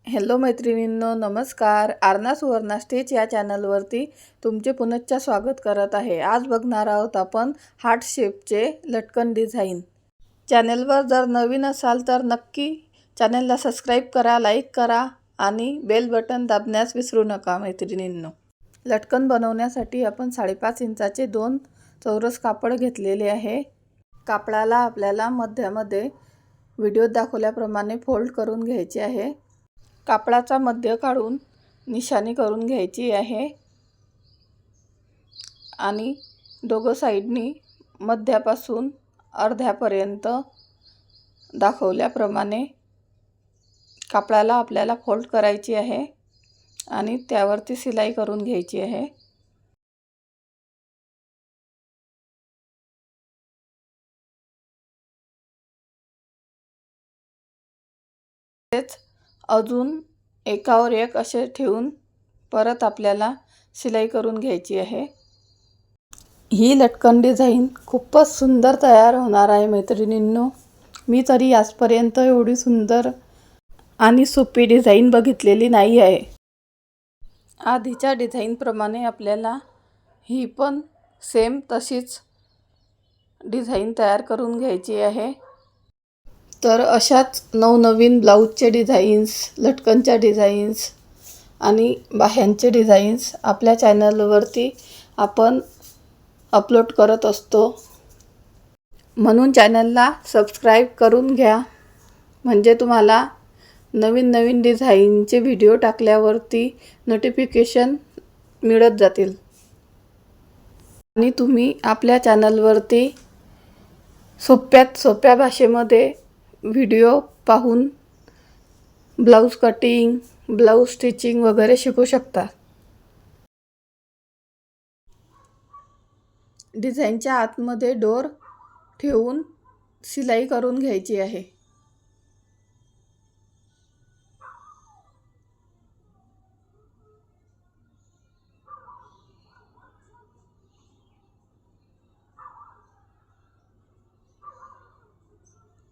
Hello मैत्रिणींनो, नमस्कार. Aarna Suvarna stitch या चॅनलवरती तुमचे पुनश्च स्वागत करत आहे. आज बघणार आहोत आपण हार्ट शेपचे लटकन डिझाईन. चॅनलवर जर नवीन असाल तर नक्की चॅनलला सबस्क्राईब करा, लाईक करा आणि बेल बटन दाबण्यास विसरू नका मैत्रिणींनो. लटकन बनवण्यासाठी आपण 5.5 इंचाचे 2 चौरस कापड घेतलेले आहे. कापडाला आपल्याला मध्यामध्ये व्हिडिओत दाखवल्याप्रमाणे फोल्ड करून घ्यायचे आहे. कापडाचा मध्य काढून निशाणी करून घ्यायची आहे आणि दोघं साइडनी मध्यापासून अर्ध्यापर्यंत दाखवल्याप्रमाणे कापडाला आपल्याला फोल्ड करायची आहे आणि त्यावरती शिलाई करून घ्यायची आहे. अजून एकावर एक असे ठेवून परत आपल्याला शिलाई करून घ्यायची आहे. ही लटकन डिझाईन खूपच सुंदर तयार होणार आहे मैत्रिणींनो. मी तरी आजपर्यंत एवढी सुंदर आणि सोपी डिझाईन बघितलेली नाही आहे. आधीच्या डिझाईनप्रमाणे आपल्याला ही पण सेम तशीच डिझाईन तयार करून घ्यायची आहे. तर अशाच नवनवीन ब्लाऊजचे डिझाईन्स, लटकनच्या डिझाईन्स आणि बाह्यांचे डिझाईन्स आपल्या चॅनलवरती आपण अपलोड करत असतो. म्हणून चॅनलला सबस्क्राईब करून घ्या, म्हणजे तुम्हाला नवीन नवीन डिझाईनचे व्हिडिओ टाकल्यावरती नोटिफिकेशन मिळत जातील आणि तुम्ही आपल्या चॅनलवरती सोप्यात सोप्या भाषेमध्ये व्हिडिओ पाहून ब्लाऊज कटिंग, ब्लाऊज स्टिचिंग वगैरे शिकू शकता. डिझाईनच्या आतमध्ये डोर ठेवून शिलाई करून घ्यायची आहे.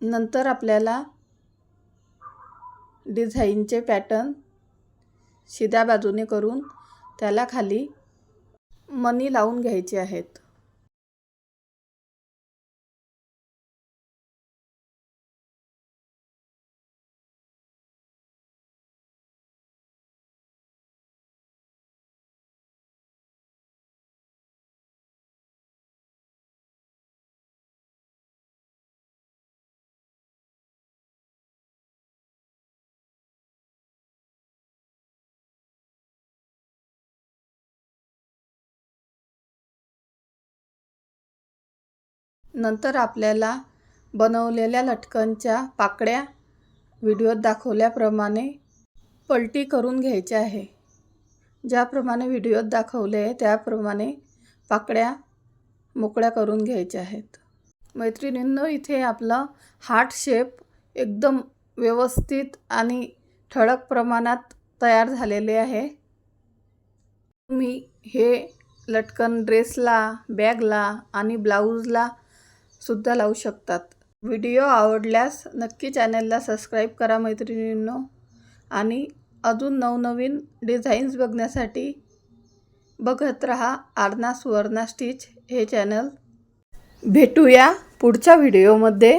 नंतर आपल्याला डिझाईनचे पॅटर्न सीध्या बाजूने करून त्याला खाली मणी लावून घ्यायचे आहेत. नंतर आपल्याला बनवलेल्या लटकनच्या पाकळ्या व्हिडिओत दाखवल्याप्रमाणे पलटी करून घ्यायच्या आहे. ज्याप्रमाणे व्हिडिओत दाखवले त्याप्रमाणे पाकळ्या मोकळ्या करून घ्यायच्या आहेत. मैत्रिणींनो, इथे आपलं हार्ट शेप एकदम व्यवस्थित आणि ठळक प्रमाणात तयार झालेले आहे. तुम्ही हे लटकन ड्रेसला, बॅगला आणि ब्लाऊजला सुद्धा लावू शकतात. व्हिडिओ आवडल्यास नक्की चॅनलला सबस्क्राईब करा मैत्रिणींनो आणि अजून नवनवीन डिझाईन्स बघण्यासाठी बघत रहा आरना सुवर्णा स्टिच हे चॅनल. भेटूया पुढच्या व्हिडिओमध्ये.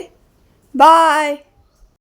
बाय.